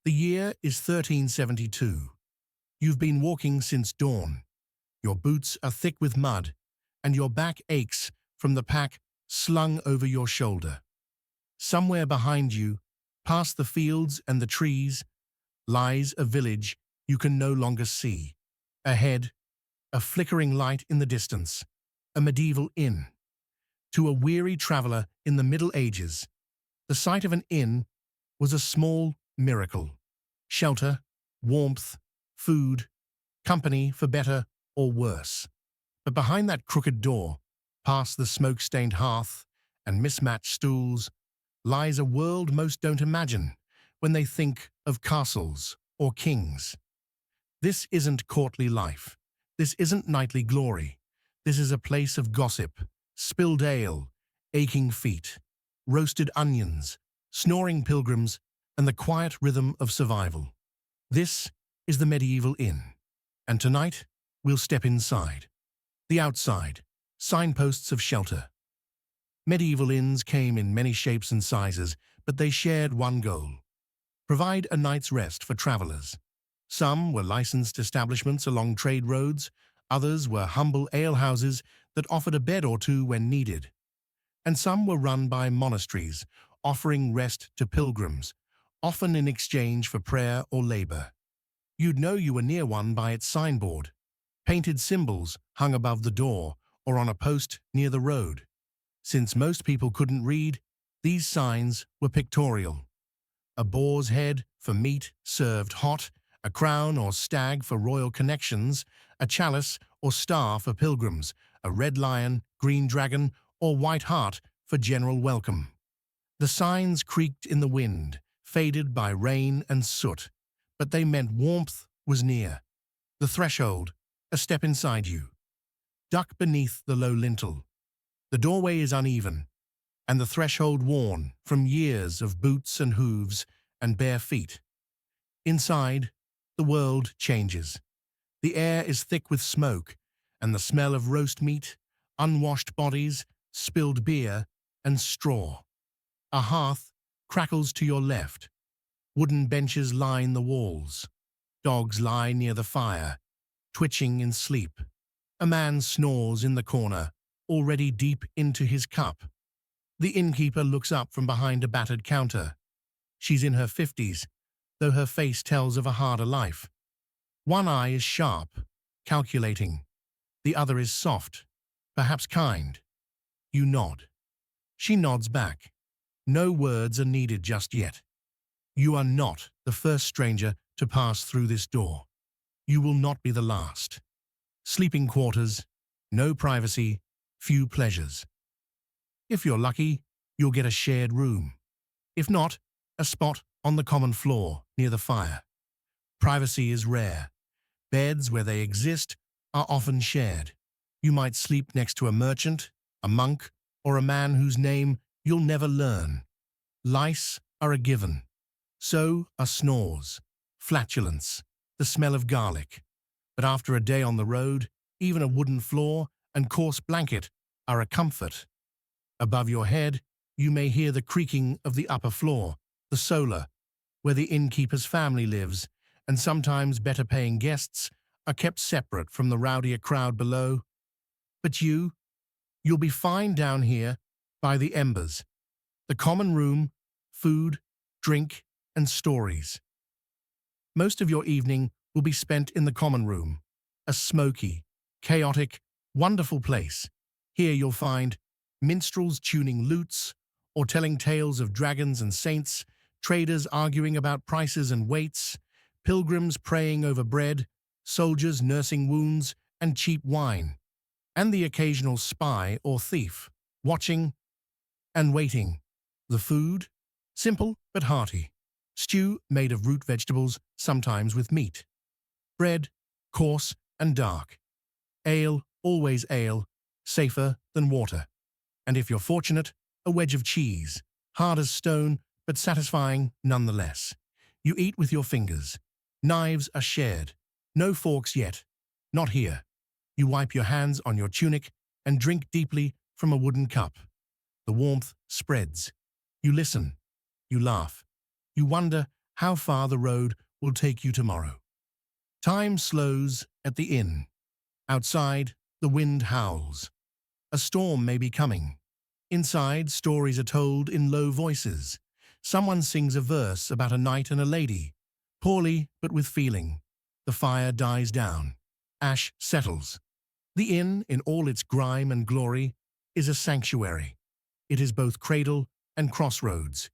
The year is 1372. You've been walking since dawn. Your boots are thick with mud, and your back aches from the pack slung over your shoulder. Somewhere behind you, past the fields and the trees, lies a village you can no longer see. Ahead, a flickering light in the distance, a medieval inn. To a weary traveler in the Middle Ages, the sight of an inn was a small miracle. Shelter, warmth, food, company for better or worse. But behind that crooked door, past the smoke-stained hearth and mismatched stools, lies a world most don't imagine when they think of castles or kings. This isn't courtly life. This isn't knightly glory. This is a place of gossip, spilled ale, aching feet, roasted onions, snoring pilgrims, and the quiet rhythm of survival. This is the medieval inn, and tonight we'll step inside. The outside, signposts of shelter. Medieval inns came in many shapes and sizes, but they shared one goal: provide a night's rest for travelers. Some were licensed establishments along trade roads, others were humble alehouses that offered a bed or two when needed. And some were run by monasteries, offering rest to pilgrims, often in exchange for prayer or labor. You'd know you were near one by its signboard. Painted symbols hung above the door or on a post near the road. Since most people couldn't read, these signs were pictorial. A boar's head for meat served hot, a crown or stag for royal connections, a chalice or star for pilgrims, a red lion, green dragon, or white hart for general welcome. The signs creaked in the wind, faded by rain and soot, but they meant warmth was near. The threshold, a step inside you. Duck beneath the low lintel. The doorway is uneven, and the threshold worn from years of boots and hooves and bare feet. Inside, the world changes. The air is thick with smoke, and the smell of roast meat, unwashed bodies, spilled beer, and straw. A hearth crackles to your left. Wooden benches line the walls. Dogs lie near the fire, twitching in sleep. A man snores in the corner, already deep into his cup. The innkeeper looks up from behind a battered counter. She's in her 50s, though her face tells of a harder life. One eye is sharp, calculating. The other is soft, perhaps kind. You nod. She nods back. No words are needed just yet. You are not the first stranger to pass through this door. You will not be the last. Sleeping quarters, no privacy, few pleasures. If you're lucky, you'll get a shared room. If not, a spot on the common floor near the fire. Privacy is rare. Beds where they exist are often shared. You might sleep next to a merchant, a monk, or a man whose name you'll never learn. Lice are a given. So are snores, flatulence, the smell of garlic. But after a day on the road, even a wooden floor and coarse blanket are a comfort. Above your head, you may hear the creaking of the upper floor, the solar, where the innkeeper's family lives, and sometimes better-paying guests are kept separate from the rowdier crowd below. But you'll be fine down here by the embers. The common room, food, drink, and stories. Most of your evening will be spent in the common room, a smoky, chaotic, wonderful place. Here you'll find minstrels tuning lutes or telling tales of dragons and saints, traders arguing about prices and weights, pilgrims praying over bread, soldiers nursing wounds and cheap wine, and the occasional spy or thief, watching and waiting. The food? Simple but hearty. Stew made of root vegetables, sometimes with meat. Bread, coarse and dark. Ale, always ale, safer than water. And if you're fortunate, a wedge of cheese, hard as stone but satisfying nonetheless. You eat with your fingers. Knives are shared. No forks yet. Not here. You wipe your hands on your tunic and drink deeply from a wooden cup. The warmth spreads. You listen. You laugh. You wonder how far the road will take you tomorrow. Time slows at the inn. Outside, the wind howls. A storm may be coming. Inside, stories are told in low voices. Someone sings a verse about a knight and a lady, poorly but with feeling. The fire dies down. Ash settles. The inn, in all its grime and glory, is a sanctuary. It is both cradle and crossroads.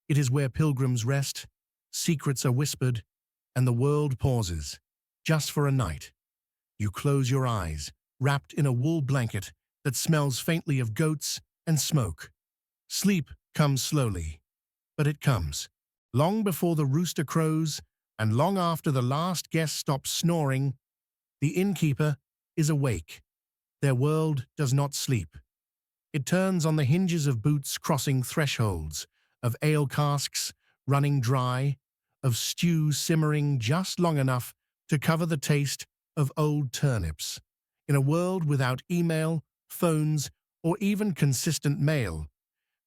It is where pilgrims rest, secrets are whispered, and the world pauses, just for a night. You close your eyes, wrapped in a wool blanket that smells faintly of goats and smoke. Sleep comes slowly, but it comes. Long before the rooster crows, and long after the last guest stops snoring, the innkeeper is awake. Their world does not sleep. It turns on the hinges of boots crossing thresholds, of ale casks running dry, of stew simmering just long enough to cover the taste of old turnips. In a world without email, phones, or even consistent mail,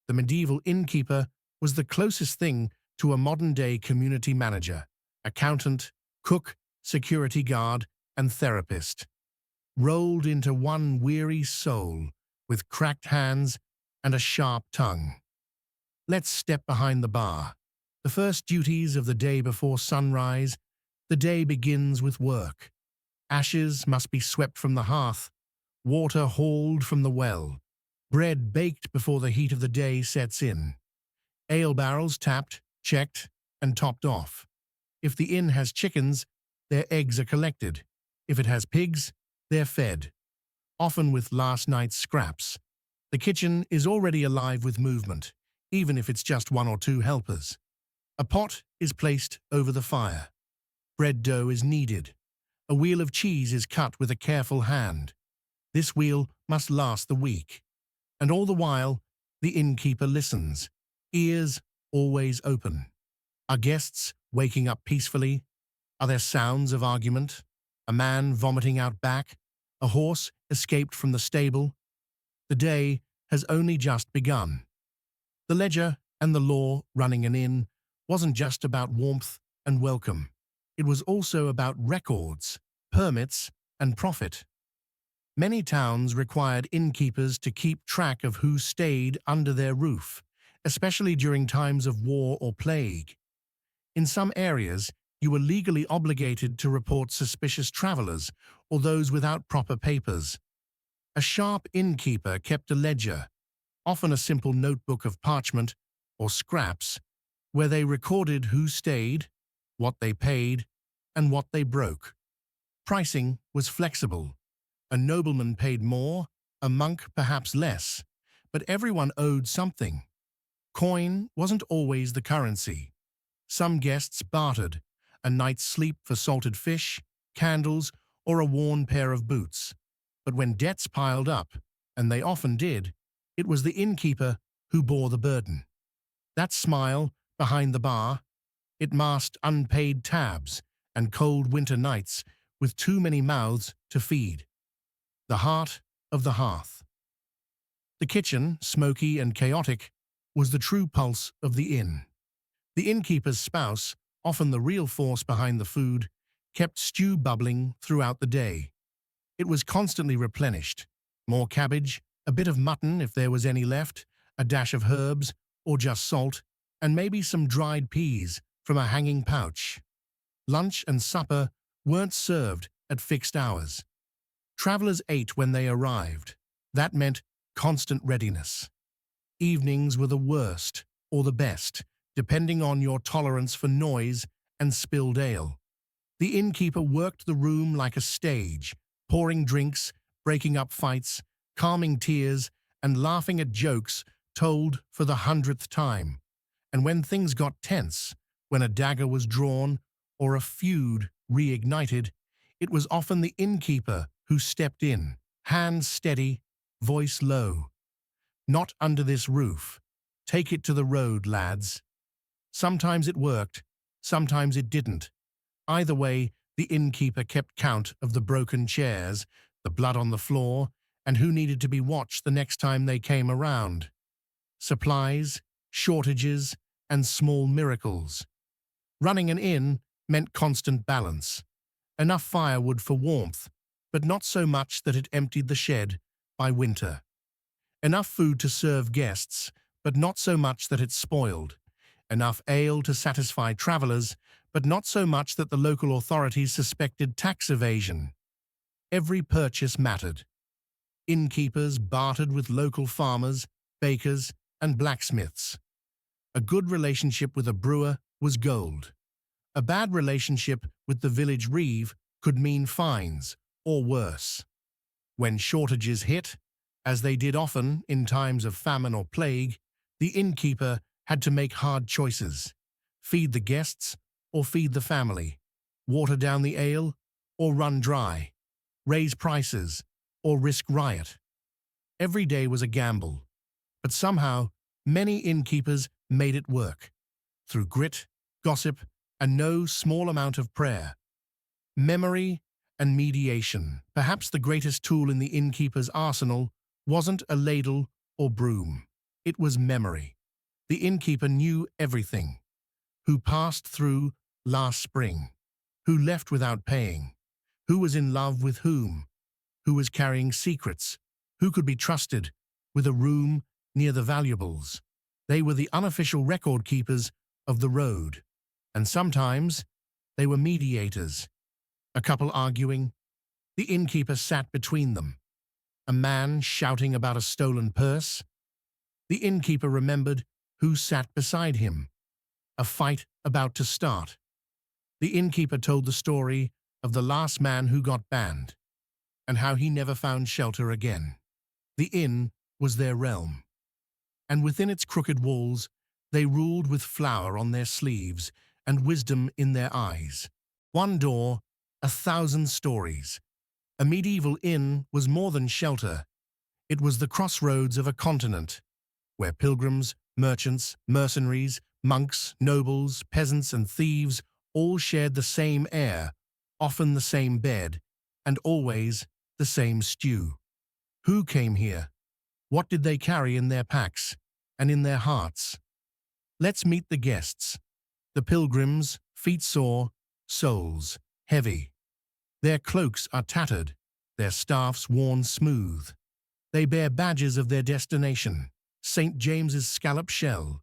the medieval innkeeper was the closest thing to a modern-day community manager, accountant, cook, security guard, and therapist, rolled into one weary soul with cracked hands and a sharp tongue. Let's step behind the bar. The first duties of the day before sunrise, the day begins with work. Ashes must be swept from the hearth, water hauled from the well, bread baked before the heat of the day sets in, ale barrels tapped, checked, and topped off. If the inn has chickens, their eggs are collected. If it has pigs, they're fed, often with last night's scraps. The kitchen is already alive with movement, even if it's just one or two helpers. A pot is placed over the fire. Bread dough is kneaded. A wheel of cheese is cut with a careful hand. This wheel must last the week. And all the while, the innkeeper listens, ears always open. Are guests waking up peacefully? Are there sounds of argument? A man vomiting out back? A horse escaped from the stable? The day has only just begun. The ledger and the law running an inn wasn't just about warmth and welcome. It was also about records, permits, and profit. Many towns required innkeepers to keep track of who stayed under their roof, especially during times of war or plague. In some areas, you were legally obligated to report suspicious travelers or those without proper papers. A sharp innkeeper kept a ledger, often a simple notebook of parchment or scraps, where they recorded who stayed, what they paid, and what they broke. Pricing was flexible. A nobleman paid more, a monk perhaps less, but everyone owed something. Coin wasn't always the currency. Some guests bartered, a night's sleep for salted fish, candles, or a worn pair of boots. But when debts piled up, and they often did, it was the innkeeper who bore the burden. That smile behind the bar, it masked unpaid tabs and cold winter nights with too many mouths to feed. The heart of the hearth. The kitchen, smoky and chaotic, was the true pulse of the inn. The innkeeper's spouse, often the real force behind the food, kept stew bubbling throughout the day. It was constantly replenished. More cabbage, a bit of mutton if there was any left, a dash of herbs, or just salt, and maybe some dried peas from a hanging pouch. Lunch and supper weren't served at fixed hours. Travelers ate when they arrived. That meant constant readiness. Evenings were the worst or the best, depending on your tolerance for noise and spilled ale. The innkeeper worked the room like a stage, pouring drinks, breaking up fights, calming tears, and laughing at jokes told for the 100th time. And when things got tense, when a dagger was drawn or a feud reignited, it was often the innkeeper who stepped in, hands steady, voice low. Not under this roof. Take it to the road, lads. Sometimes it worked, sometimes it didn't. Either way, the innkeeper kept count of the broken chairs, the blood on the floor, and who needed to be watched the next time they came around. Supplies, shortages, and small miracles. Running an inn meant constant balance. Enough firewood for warmth, but not so much that it emptied the shed by winter. Enough food to serve guests, but not so much that it spoiled. Enough ale to satisfy travellers, but not so much that the local authorities suspected tax evasion. Every purchase mattered. Innkeepers bartered with local farmers, bakers, and blacksmiths. A good relationship with a brewer was gold. A bad relationship with the village reeve could mean fines, or worse. When shortages hit, as they did often in times of famine or plague, the innkeeper had to make hard choices. Feed the guests or feed the family. Water down the ale or run dry. Raise prices or risk riot. Every day was a gamble, but somehow many innkeepers made it work. Through grit, gossip, and no small amount of prayer. Memory and mediation, perhaps the greatest tool in the innkeeper's arsenal, wasn't a ladle or broom. It was memory. The innkeeper knew everything. Who passed through last spring? Who left without paying? Who was in love with whom? Who was carrying secrets? Who could be trusted with a room near the valuables? They were the unofficial record keepers of the road. And sometimes they were mediators. A couple arguing. The innkeeper sat between them. A man shouting about a stolen purse. The innkeeper remembered who sat beside him. A fight about to start. The innkeeper told the story of the last man who got banned, and how he never found shelter again. The inn was their realm, and within its crooked walls they ruled with flour on their sleeves and wisdom in their eyes. One door, 1,000 stories. A medieval inn was more than shelter. It was the crossroads of a continent, where pilgrims, merchants, mercenaries, monks, nobles, peasants, and thieves all shared the same air, often the same bed, and always the same stew. Who came here? What did they carry in their packs and in their hearts? Let's meet the guests. The pilgrims, feet sore, souls heavy. Their cloaks are tattered, their staffs worn smooth. They bear badges of their destination, St. James's scallop shell,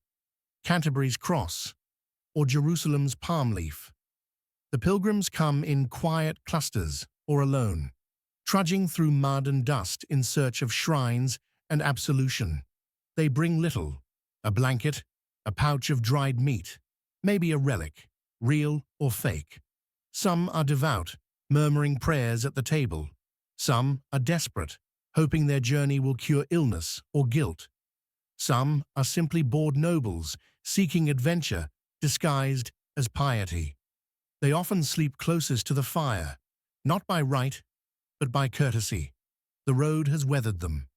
Canterbury's cross, or Jerusalem's palm leaf. The pilgrims come in quiet clusters or alone, trudging through mud and dust in search of shrines and absolution. They bring little, a blanket, a pouch of dried meat, maybe a relic, real or fake. Some are devout, murmuring prayers at the table. Some are desperate, hoping their journey will cure illness or guilt. Some are simply bored nobles, seeking adventure, disguised as piety. They often sleep closest to the fire, not by right, but by courtesy. The road has weathered them.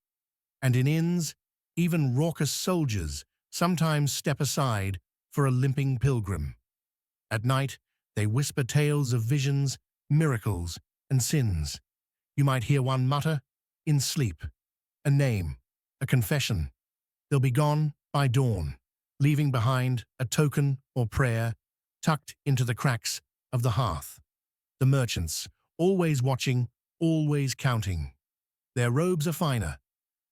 And in inns, even raucous soldiers sometimes step aside for a limping pilgrim. At night, they whisper tales of visions, miracles, and sins. You might hear one mutter, in sleep, a name, a confession. They'll be gone by dawn, leaving behind a token or prayer tucked into the cracks of the hearth. The merchants, always watching, always counting. Their robes are finer,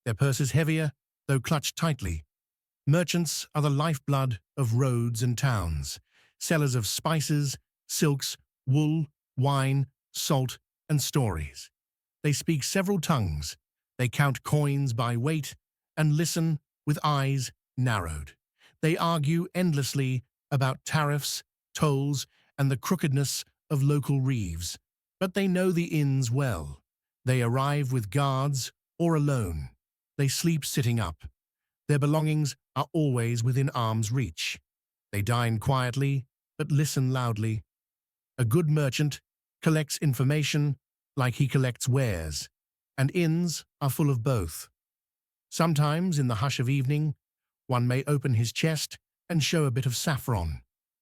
their purses heavier, though clutched tightly. Merchants are the lifeblood of roads and towns, sellers of spices, silks, wool, wine, salt, and stories. They speak several tongues. They count coins by weight and listen with eyes narrowed. They argue endlessly about tariffs, tolls, and the crookedness of local reeves. But they know the inns well. They arrive with guards or alone. They sleep sitting up. Their belongings are always within arm's reach. They dine quietly, but listen loudly. A good merchant collects information like he collects wares, and inns are full of both. Sometimes, in the hush of evening, one may open his chest and show a bit of saffron,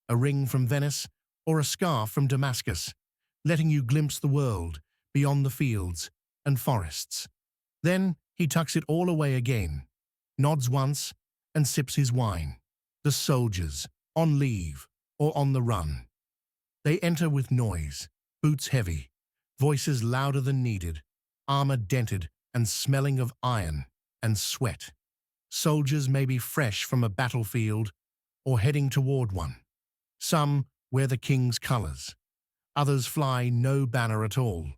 a ring from Venice, or a scarf from Damascus, letting you glimpse the world beyond the fields and forests. Then he tucks it all away again, nods once, and sips his wine. The soldiers, on leave, or on the run. They enter with noise, boots heavy, voices louder than needed, armor dented and smelling of iron and sweat. Soldiers may be fresh from a battlefield or heading toward one. Some wear the king's colors. Others fly no banner at all.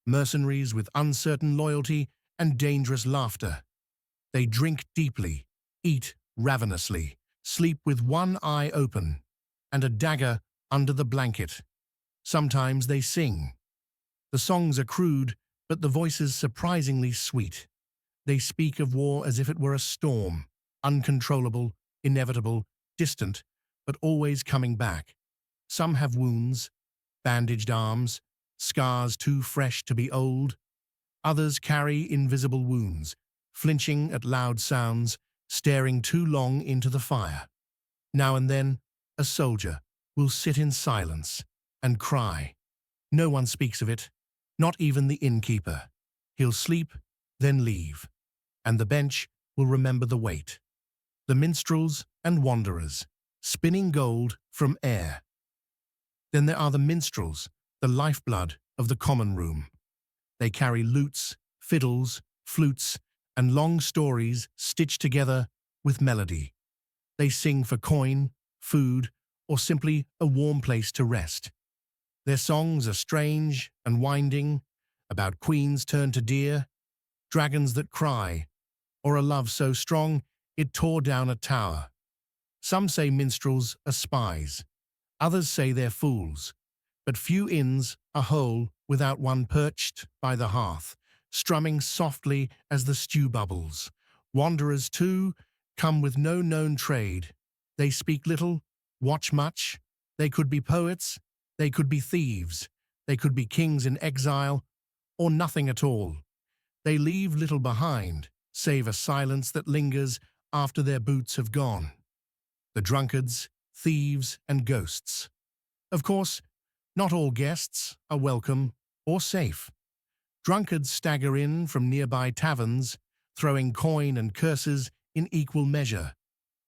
Mercenaries with uncertain loyalty and dangerous laughter. They drink deeply, eat ravenously, sleep with one eye open, and a dagger under the blanket. Sometimes they sing. The songs are crude, but the voices surprisingly sweet. They speak of war as if it were a storm, uncontrollable, inevitable, distant, but always coming back. Some have wounds, bandaged arms, scars too fresh to be old. Others carry invisible wounds, flinching at loud sounds, staring too long into the fire. Now and then, a soldier will sit in silence and cry. No one speaks of it, not even the innkeeper. He'll sleep, then leave, and the bench will remember the weight. The minstrels and wanderers, spinning gold from air. Then there are the minstrels, the lifeblood of the common room. They carry lutes, fiddles, flutes, and long stories stitched together with melody. They sing for coin, food, or simply a warm place to rest. Their songs are strange and winding, about queens turned to deer, dragons that cry, or a love so strong it tore down a tower. Some say minstrels are spies, others say they're fools, but few inns are whole without one perched by the hearth, strumming softly as the stew bubbles. Wanderers, too, come with no known trade. They speak little, watch much. They could be poets, they could be thieves, they could be kings in exile, or nothing at all. They leave little behind, save a silence that lingers after their boots have gone. The drunkards, thieves, and ghosts. Of course, not all guests are welcome or safe. Drunkards stagger in from nearby taverns, throwing coin and curses in equal measure.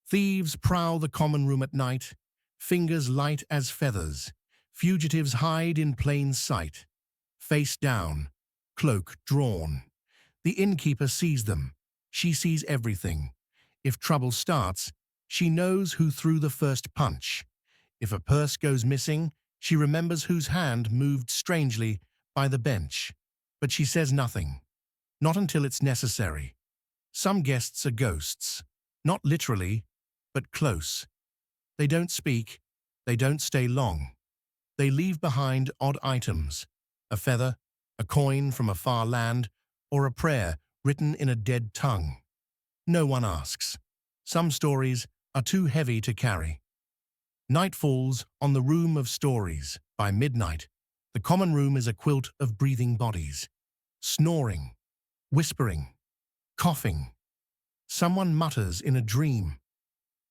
Thieves prowl the common room at night, fingers light as feathers. Fugitives hide in plain sight, face down, cloak drawn. The innkeeper sees them. She sees everything. If trouble starts, she knows who threw the first punch. If a purse goes missing, she remembers whose hand moved strangely by the bench. But she says nothing, not until it's necessary. Some guests are ghosts, not literally, but close. They don't speak, they don't stay long. They leave behind odd items, a feather, a coin from a far land, or a prayer written in a dead tongue. No one asks. Some stories are too heavy to carry. Night falls on the room of stories. By midnight, the common room is a quilt of breathing bodies. Snoring, whispering, coughing. Someone mutters in a dream.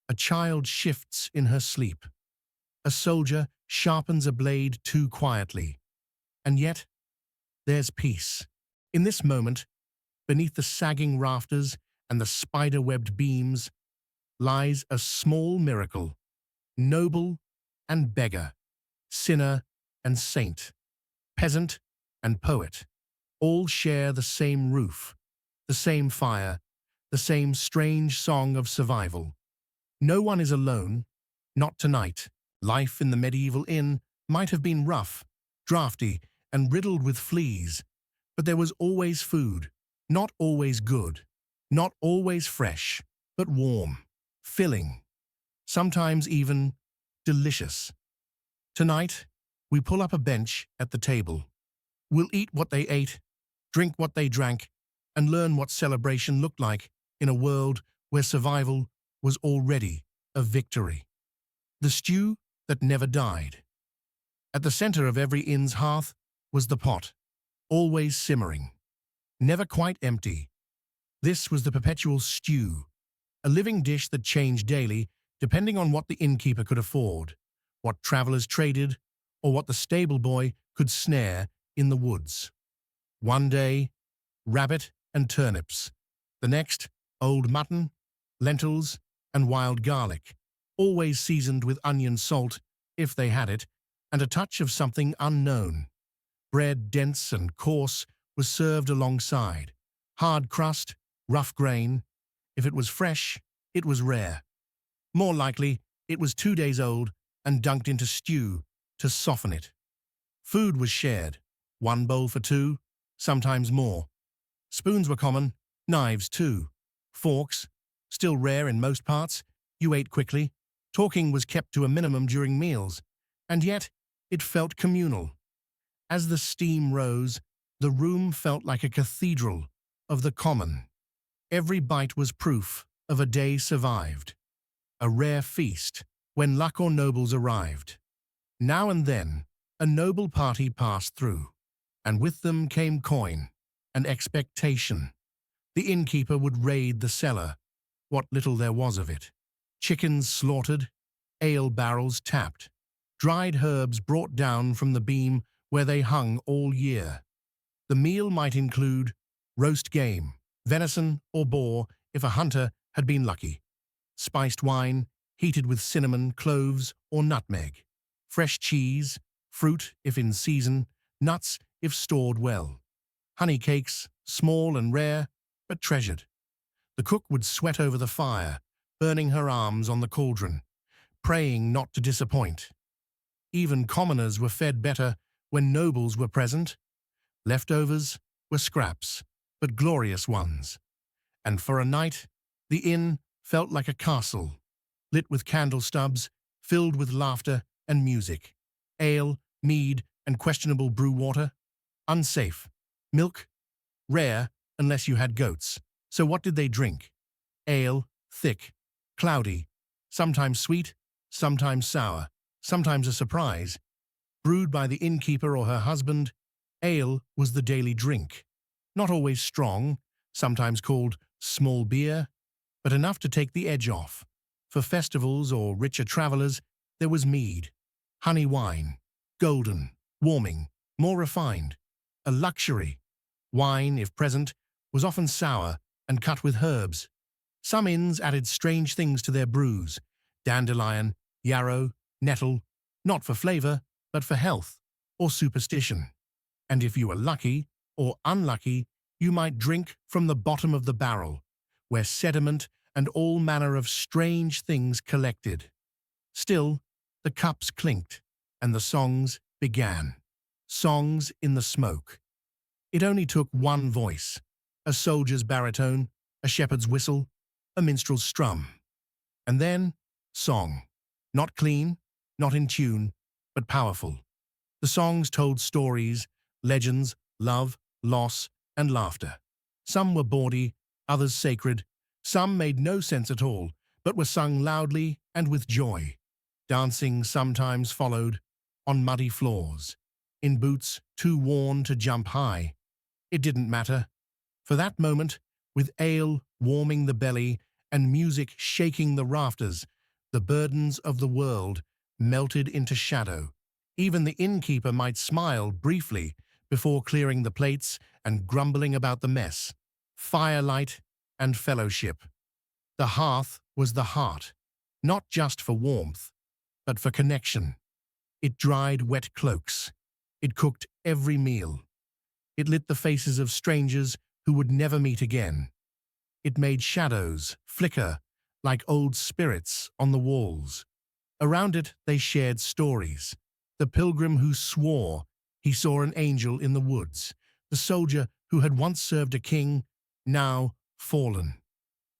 A child shifts in her sleep. A soldier sharpens a blade too quietly. And yet, there's peace. In this moment, beneath the sagging rafters and the spider-webbed beams, lies a small miracle, noble and beggar, sinner and saint, peasant and poet. All share the same roof, the same fire, the same strange song of survival. No one is alone, not tonight. Life in the medieval inn might have been rough, drafty, and riddled with fleas, but there was always food, not always good, not always fresh, but warm, filling, sometimes even delicious. Tonight, we pull up a bench at the table. We'll eat what they ate, drink what they drank, and learn what celebration looked like in a world where survival was already a victory. The stew that never died. At the center of every inn's hearth was the pot, always simmering, never quite empty. This was the perpetual stew, a living dish that changed daily depending on what the innkeeper could afford, what travelers traded, or what the stable boy could snare in the woods. One day, rabbit and turnips. The next, old mutton, lentils, and wild garlic, always seasoned with onion salt if they had it, and a touch of something unknown. Bread, dense and coarse, was served alongside. Hard crust, rough grain. If it was fresh, it was rare. More likely, it was 2 days old and dunked into stew to soften it. Food was shared, one bowl for two, sometimes more. Spoons were common, knives too. Forks, still rare in most parts, you ate quickly. Talking was kept to a minimum during meals, and yet it felt communal. As the steam rose, the room felt like a cathedral of the common. Every bite was proof of a day survived, a rare feast when luck or nobles arrived. Now and then, a noble party passed through, and with them came coin and expectation. The innkeeper would raid the cellar, what little there was of it. Chickens slaughtered, ale barrels tapped, dried herbs brought down from the beam where they hung all year. The meal might include roast game, venison or boar if a hunter had been lucky, spiced wine, heated with cinnamon, cloves or nutmeg, fresh cheese, fruit if in season, nuts if stored well, honey cakes, small and rare, but treasured. The cook would sweat over the fire, burning her arms on the cauldron, praying not to disappoint. Even commoners were fed better when nobles were present. Leftovers were scraps, but glorious ones. And for a night, the inn felt like a castle, lit with candle stubs, filled with laughter and music. Ale, mead, and questionable brew water, unsafe. Milk, rare unless you had goats. So what did they drink? Ale, thick, cloudy, sometimes sweet, sometimes sour, sometimes a surprise. Brewed by the innkeeper or her husband, ale was the daily drink. Not always strong, sometimes called small beer, but enough to take the edge off. For festivals or richer travelers, there was mead, honey wine, golden, warming, more refined, a luxury. Wine, if present, was often sour and cut with herbs. Some inns added strange things to their brews, dandelion, yarrow, nettle, not for flavor, but for health or superstition. And if you were lucky or unlucky, you might drink from the bottom of the barrel, where sediment and all manner of strange things collected. Still, the cups clinked, and the songs began. Songs in the smoke. It only took one voice, a soldier's baritone, a shepherd's whistle, a minstrel's strum. And then, song. Not clean, not in tune, but powerful. The songs told stories, legends, love, loss, and laughter. Some were bawdy, others sacred. Some made no sense at all, but were sung loudly and with joy. Dancing sometimes followed, on muddy floors, in boots too worn to jump high. It didn't matter. For that moment, with ale warming the belly and music shaking the rafters, the burdens of the world melted into shadow. Even the innkeeper might smile briefly before clearing the plates and grumbling about the mess. Firelight and fellowship. The hearth was the heart, not just for warmth, but for connection. It dried wet cloaks. It cooked every meal. It lit the faces of strangers who would never meet again. It made shadows flicker like old spirits on the walls. Around it they shared stories. The pilgrim who swore he saw an angel in the woods. The soldier who had once served a king, now fallen.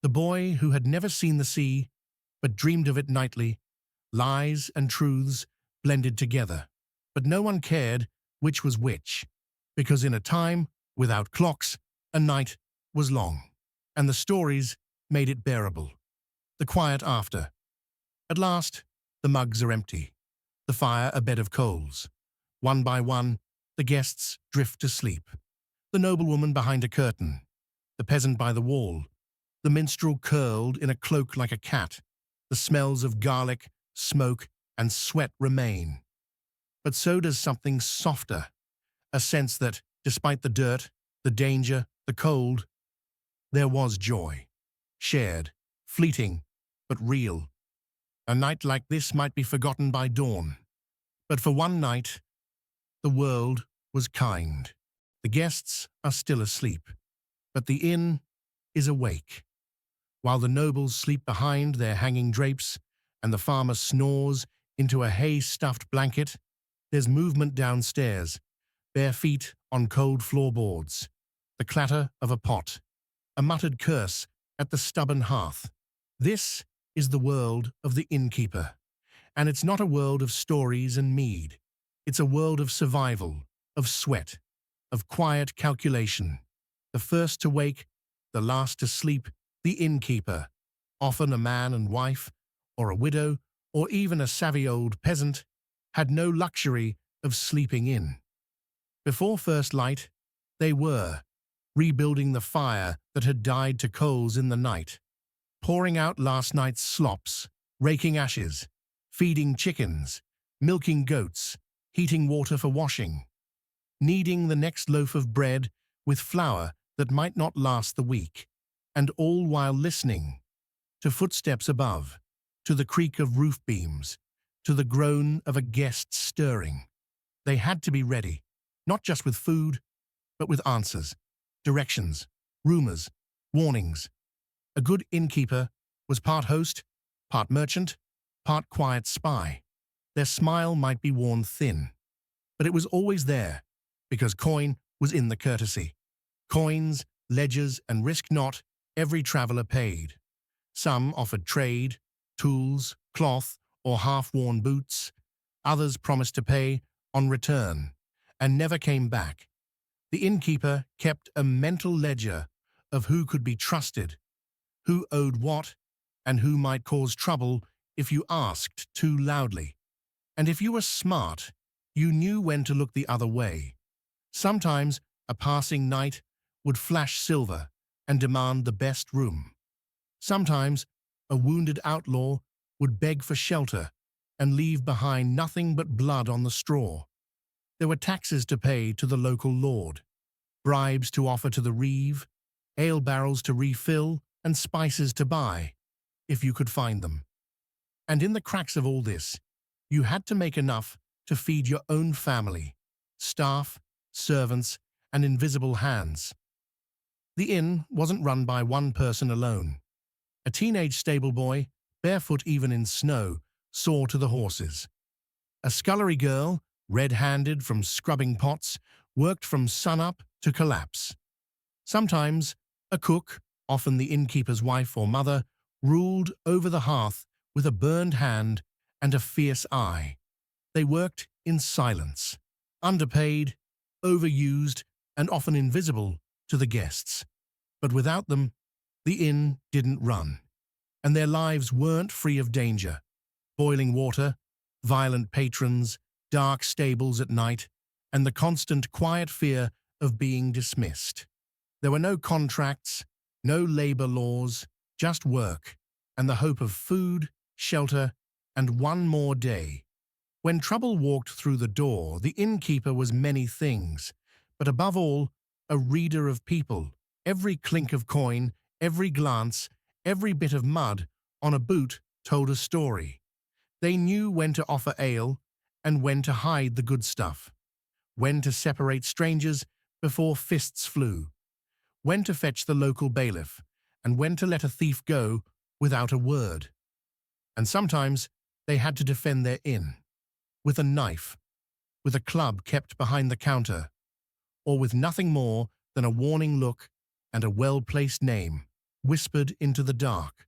The boy who had never seen the sea, but dreamed of it nightly. Lies and truths blended together. But no one cared which was which, because in a time without clocks, a night was long, and the stories made it bearable. The quiet after. At last, the mugs are empty, the fire a bed of coals. One by one, the guests drift to sleep. The noblewoman behind a curtain, the peasant by the wall, the minstrel curled in a cloak like a cat. The smells of garlic, smoke, and sweat remain. But so does something softer, a sense that, despite the dirt, the danger, the cold, there was joy. Shared, fleeting, but real. A night like this might be forgotten by dawn. But for one night, the world was kind. The guests are still asleep, but the inn is awake. While the nobles sleep behind their hanging drapes and the farmer snores into a hay-stuffed blanket, there's movement downstairs, bare feet on cold floorboards, the clatter of a pot, a muttered curse at the stubborn hearth. This is the world of the innkeeper, and it's not a world of stories and mead. It's a world of survival, of sweat, of quiet calculation. The first to wake, the last to sleep, the innkeeper, often a man and wife, or a widow, or even a savvy old peasant, had no luxury of sleeping in. Before first light, they were rebuilding the fire that had died to coals in the night, pouring out last night's slops, raking ashes, feeding chickens, milking goats, heating water for washing, kneading the next loaf of bread with flour that might not last the week, and all while listening to footsteps above, to the creak of roof beams, to the groan of a guest stirring. They had to be ready, not just with food, but with answers, directions, rumors, warnings. A good innkeeper was part host, part merchant, part quiet spy. Their smile might be worn thin, but it was always there, because coin was in the courtesy. Coins, ledgers, and risk not, every traveller paid. Some offered trade, tools, cloth, or half-worn boots. Others promised to pay on return, and never came back. The innkeeper kept a mental ledger of who could be trusted, who owed what, and who might cause trouble if you asked too loudly. And if you were smart, you knew when to look the other way. Sometimes a passing knight would flash silver and demand the best room. Sometimes a wounded outlaw would beg for shelter and leave behind nothing but blood on the straw. There were taxes to pay to the local lord, bribes to offer to the reeve, ale barrels to refill, and spices to buy, if you could find them. And in the cracks of all this, you had to make enough to feed your own family, staff, servants, and invisible hands. The inn wasn't run by one person alone. A teenage stable boy, barefoot even in snow, saw to the horses. A scullery girl, red-handed from scrubbing pots, worked from sunup to collapse. Sometimes a cook, often the innkeeper's wife or mother, ruled over the hearth with a burned hand and a fierce eye. They worked in silence, underpaid, overused, and often invisible to the guests. But without them, the inn didn't run, and their lives weren't free of danger. Boiling water, violent patrons, dark stables at night, and the constant quiet fear of being dismissed. There were no contracts, no labor laws, just work, and the hope of food, shelter, and one more day. When trouble walked through the door, the innkeeper was many things, but above all, a reader of people. Every clink of coin, every glance, every bit of mud on a boot told a story. They knew when to offer ale and when to hide the good stuff, when to separate strangers before fists flew, when to fetch the local bailiff, and when to let a thief go without a word. And sometimes they had to defend their inn, with a knife, with a club kept behind the counter, or with nothing more than a warning look and a well-placed name whispered into the dark.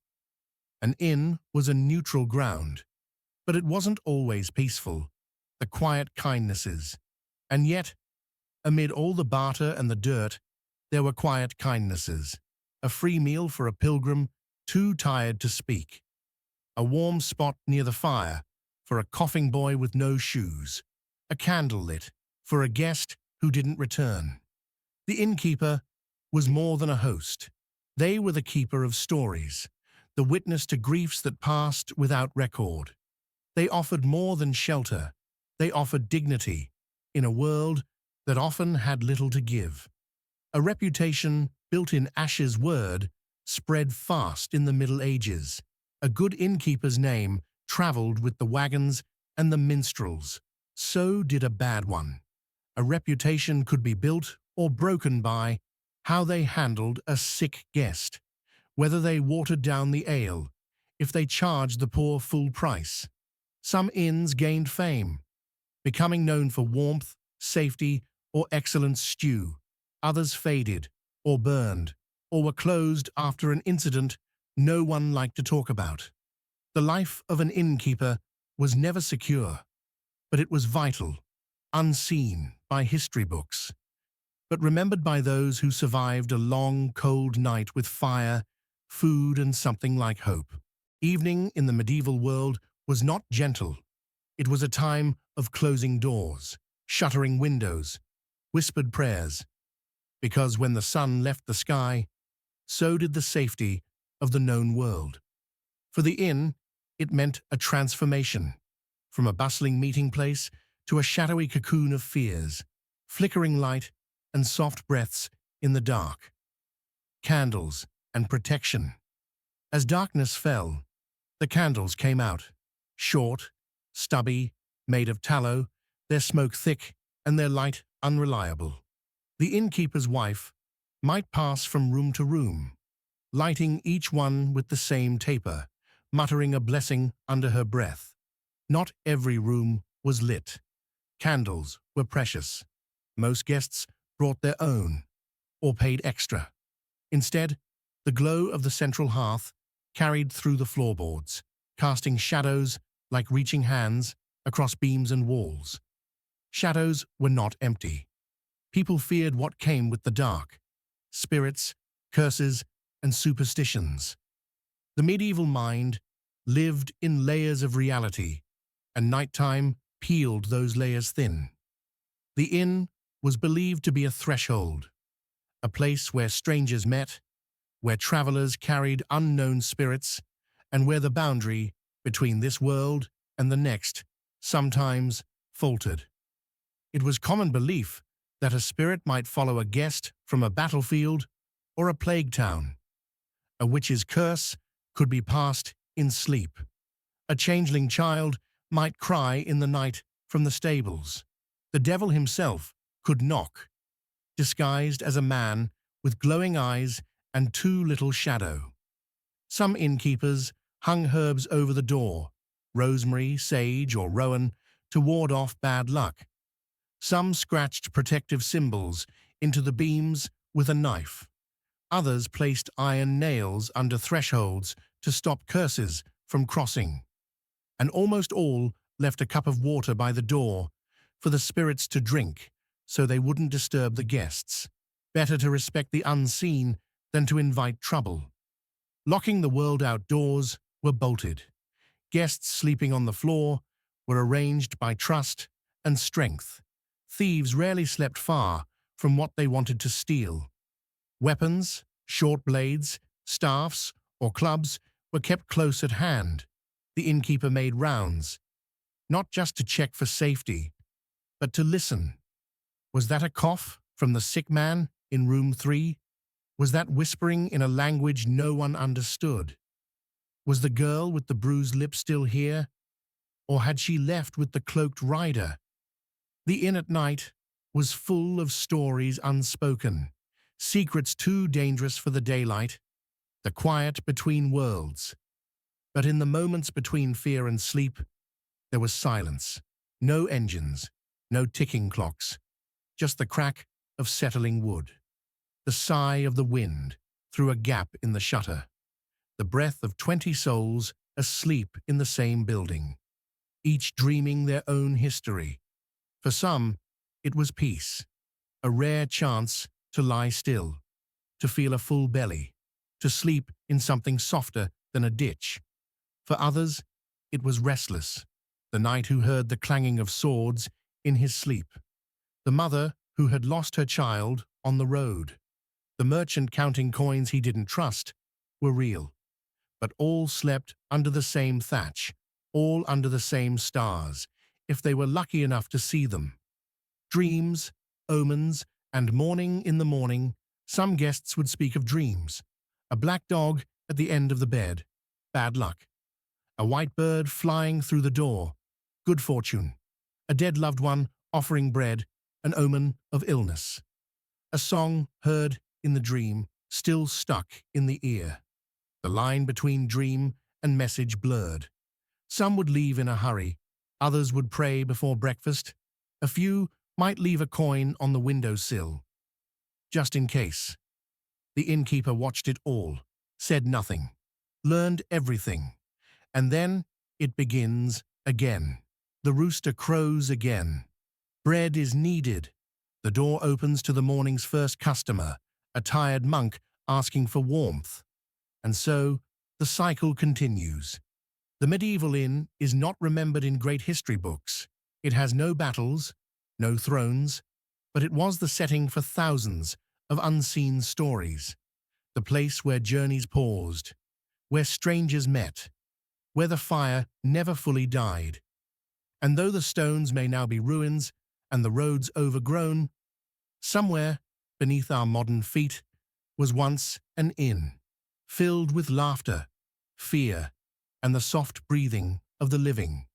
An inn was a neutral ground, but it wasn't always peaceful, the quiet kindnesses. And yet, amid all the barter and the dirt, there were quiet kindnesses. A free meal for a pilgrim too tired to speak. A warm spot near the fire for a coughing boy with no shoes. A candle lit for a guest who didn't return. The innkeeper was more than a host. They were the keeper of stories, the witness to griefs that passed without record. They offered more than shelter. They offered dignity in a world that often had little to give. A reputation built in Ash's word spread fast in the Middle Ages. A good innkeeper's name travelled with the wagons and the minstrels, so did a bad one. A reputation could be built or broken by how they handled a sick guest, whether they watered down the ale, if they charged the poor full price. Some inns gained fame, becoming known for warmth, safety, or excellent stew. Others faded, or burned, or were closed after an incident no one liked to talk about. The life of an innkeeper was never secure, but it was vital, unseen by history books, but remembered by those who survived a long, cold night with fire, food, and something like hope. Evening in the medieval world was not gentle. It was a time of closing doors, shuttering windows, whispered prayers, because when the sun left the sky, so did the safety of the known world. For the inn, it meant a transformation, from a bustling meeting place to a shadowy cocoon of fears, flickering light and soft breaths in the dark. Candles and protection. As darkness fell, the candles came out, short, stubby, made of tallow, their smoke thick and their light unreliable. The innkeeper's wife might pass from room to room, lighting each one with the same taper, muttering a blessing under her breath. Not every room was lit. Candles were precious. Most guests brought their own, or paid extra. Instead, the glow of the central hearth carried through the floorboards, casting shadows like reaching hands across beams and walls. Shadows were not empty. People feared what came with the dark: spirits, curses, and superstitions. The medieval mind lived in layers of reality, and nighttime peeled those layers thin. The inn was believed to be a threshold, a place where strangers met, where travelers carried unknown spirits, and where the boundary between this world and the next sometimes faltered. It was common belief that a spirit might follow a guest from a battlefield or a plague town. A witch's curse could be passed in sleep. A changeling child might cry in the night from the stables. The devil himself could knock, disguised as a man with glowing eyes and too little shadow. Some innkeepers hung herbs over the door, rosemary, sage, or rowan, to ward off bad luck. Some scratched protective symbols into the beams with a knife. Others placed iron nails under thresholds to stop curses from crossing. And almost all left a cup of water by the door for the spirits to drink, so they wouldn't disturb the guests. Better to respect the unseen than to invite trouble. Locking the world outdoors were bolted. Guests sleeping on the floor were arranged by trust and strength. Thieves rarely slept far from what they wanted to steal. Weapons, short blades, staffs, or clubs were kept close at hand. The innkeeper made rounds, not just to check for safety, but to listen. Was that a cough from the sick man in room 3? Was that whispering in a language no one understood? Was the girl with the bruised lip still here? Or had she left with the cloaked rider? The inn at night was full of stories unspoken, secrets too dangerous for the daylight, the quiet between worlds. But in the moments between fear and sleep, there was silence. No engines, no ticking clocks, just the crack of settling wood, the sigh of the wind through a gap in the shutter, the breath of 20 souls asleep in the same building, each dreaming their own history. For some, it was peace, a rare chance to lie still, to feel a full belly, to sleep in something softer than a ditch. For others, it was restless, the knight who heard the clanging of swords in his sleep, the mother who had lost her child on the road. The merchant counting coins he didn't trust were real, but all slept under the same thatch, all under the same stars, if they were lucky enough to see them. Dreams, omens, and morning in the morning, some guests would speak of dreams. A black dog at the end of the bed, bad luck. A white bird flying through the door, good fortune. A dead loved one offering bread, an omen of illness. A song heard in the dream, still stuck in the ear. The line between dream and message blurred. Some would leave in a hurry, others would pray before breakfast. A few might leave a coin on the windowsill, just in case. The innkeeper watched it all, said nothing, learned everything. And then it begins again. The rooster crows again. Bread is needed. The door opens to the morning's first customer, a tired monk asking for warmth. And so the cycle continues. The medieval inn is not remembered in great history books. It has no battles, no thrones, but it was the setting for thousands of unseen stories. The place where journeys paused, where strangers met, where the fire never fully died. And though the stones may now be ruins and the roads overgrown, somewhere beneath our modern feet was once an inn, filled with laughter, fear, and the soft breathing of the living.